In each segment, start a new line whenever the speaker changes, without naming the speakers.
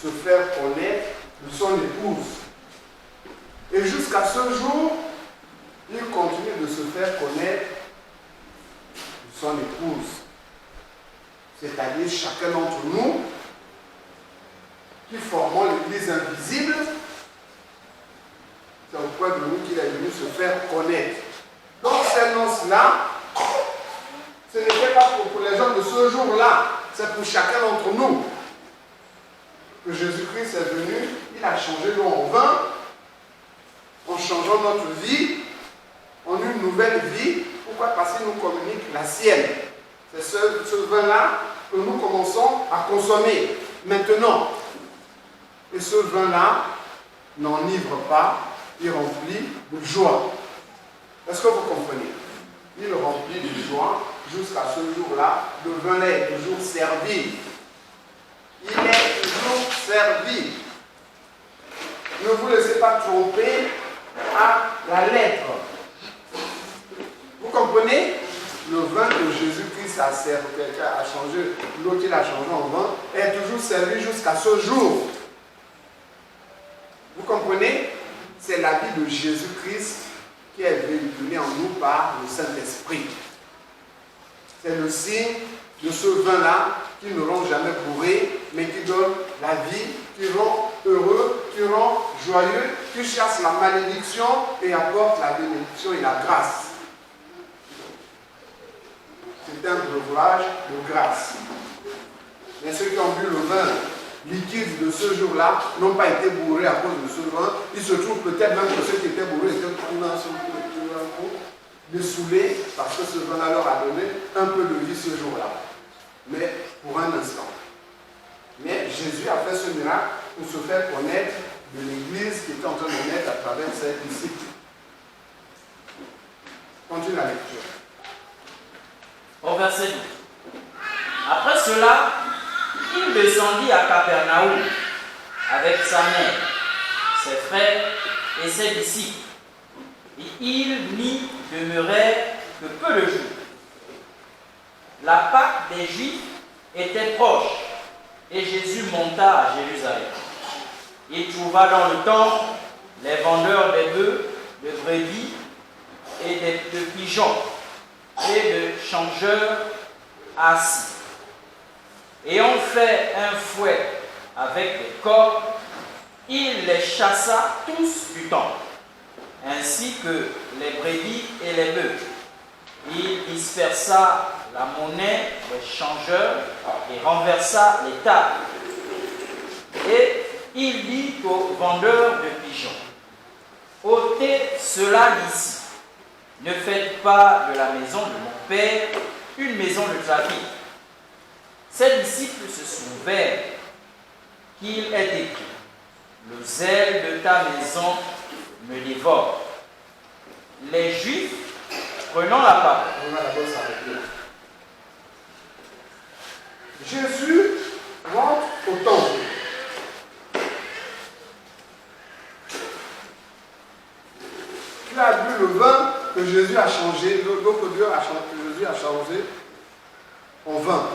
se faire connaître de son épouse. Et jusqu'à ce jour, il continue de se faire connaître de son épouse. C'est-à-dire chacun d'entre nous qui formons l'Église invisible, c'est au point de nous qu'il est venu se faire connaître. Donc ces noces-là, ce n'était pas pour les gens de ce jour-là, c'est pour chacun d'entre nous que Jésus-Christ est venu. Il a changé l'eau en vin, en changeant notre vie en une nouvelle vie. Pourquoi? Parce qu'il nous communique la sienne. C'est ce vin-là que nous commençons à consommer maintenant. Et ce vin-là n'enivre pas, il remplit de joie. Est-ce que vous comprenez? Il remplit de joie jusqu'à ce jour-là. Le vin est toujours servi. Il est toujours servi. Ne vous laissez pas tromper à la lettre. Vous comprenez? Le vin que Jésus-Christ a servi, quelqu'un a changé, l'eau qu'il a changé en vin, est toujours servi jusqu'à ce jour. Vous comprenez? C'est la vie de Jésus-Christ qui est véhiculée en nous par le Saint-Esprit. C'est le signe de ce vin-là qui ne rend jamais bourré, mais qui donne la vie, qui rend heureux, qui rend joyeux, qui chasse la malédiction et apporte la bénédiction et la grâce. C'est un breuvage de grâce. Mais ceux qui ont bu le vin liquide de ce jour-là n'ont pas été bourrés à cause de ce vin. Il se trouve peut-être même que ceux qui étaient bourrés étaient dessoulés parce que ce vin-là leur a donné un peu de vie ce jour-là. Mais pour un instant. Mais Jésus a fait ce miracle pour se faire connaître de l'Église qui était en train de naître à travers ses disciples. Continue la lecture.
Au verset 12. Après cela, il descendit à Capernaum avec sa mère, ses frères et ses disciples. Et il n'y demeurait que peu de jours. La Pâque des Juifs était proche et Jésus monta à Jérusalem. Il trouva dans le temple les vendeurs des bœufs, de brebis et de pigeons et de changeurs assis. Ayant fait un fouet avec des cordes, il les chassa tous du temple, ainsi que les brebis et les bœufs. Il dispersa la monnaie des changeurs et renversa les tables. Et il dit aux vendeurs de pigeons: ôtez cela d'ici. Ne faites pas de la maison de mon Père une maison de trafic. Ses disciples se souvinrent qu'il est écrit: le zèle de ta maison me dévore. Les Juifs, prenant la parole.
On va d'abord s'arrêter. Jésus rentre au temple. Tu as bu le vin que Jésus a changé, l'eau que Jésus a changé en vin.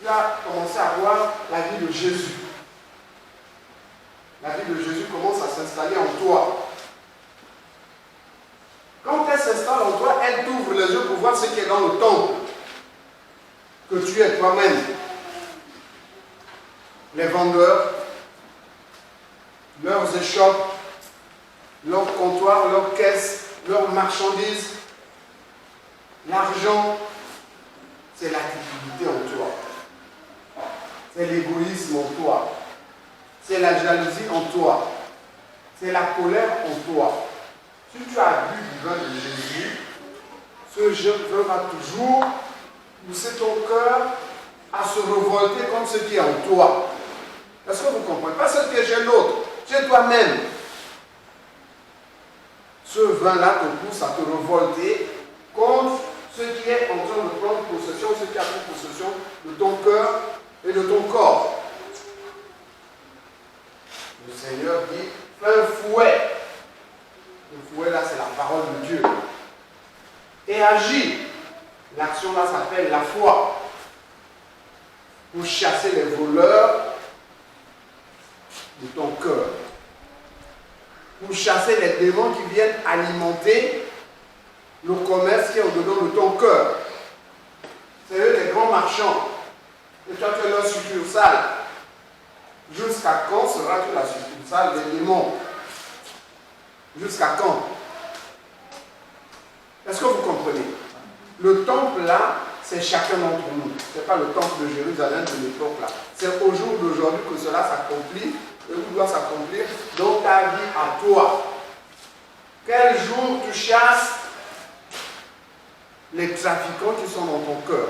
Tu as commencé à voir la vie de Jésus. La vie de Jésus commence à s'installer en toi. Quand elle s'installe en toi, elle t'ouvre les yeux pour voir ce qui est dans le temple. Que tu es toi-même. Les vendeurs, leurs échoppes, leurs comptoirs, leurs caisses, leurs marchandises, l'argent, c'est la cupidité en toi. C'est l'égoïsme en toi. C'est la jalousie en toi. C'est la colère en toi. Si tu as bu du vin de Jésus, ce vin va toujours pousser ton cœur à se révolter contre ce qui est en toi. Est-ce que vous comprenez? Pas ce que j'ai l'autre, c'est toi-même. Ce vin-là te pousse à te révolter contre ce qui est en train de prendre possession, ce qui a pris possession de ton cœur et de ton corps. Le Seigneur dit: fais un fouet. Le fouet là, c'est la parole de Dieu. Et agis. L'action là s'appelle la foi. Pour chasser les voleurs de ton cœur. Pour chasser les démons qui viennent alimenter le commerce qui est au-dedans de ton cœur. C'est eux les grands marchands. Et toi, tu es leur succursale. Jusqu'à quand sera-tu la succursale des démons? Jusqu'à quand? Est-ce que vous comprenez? Le temple là, c'est chacun d'entre nous. Ce n'est pas le temple de Jérusalem de l'époque là. C'est au jour d'aujourd'hui que cela s'accomplit et où doit s'accomplir dans ta vie à toi. Quel jour tu chasses les trafiquants qui sont dans ton cœur?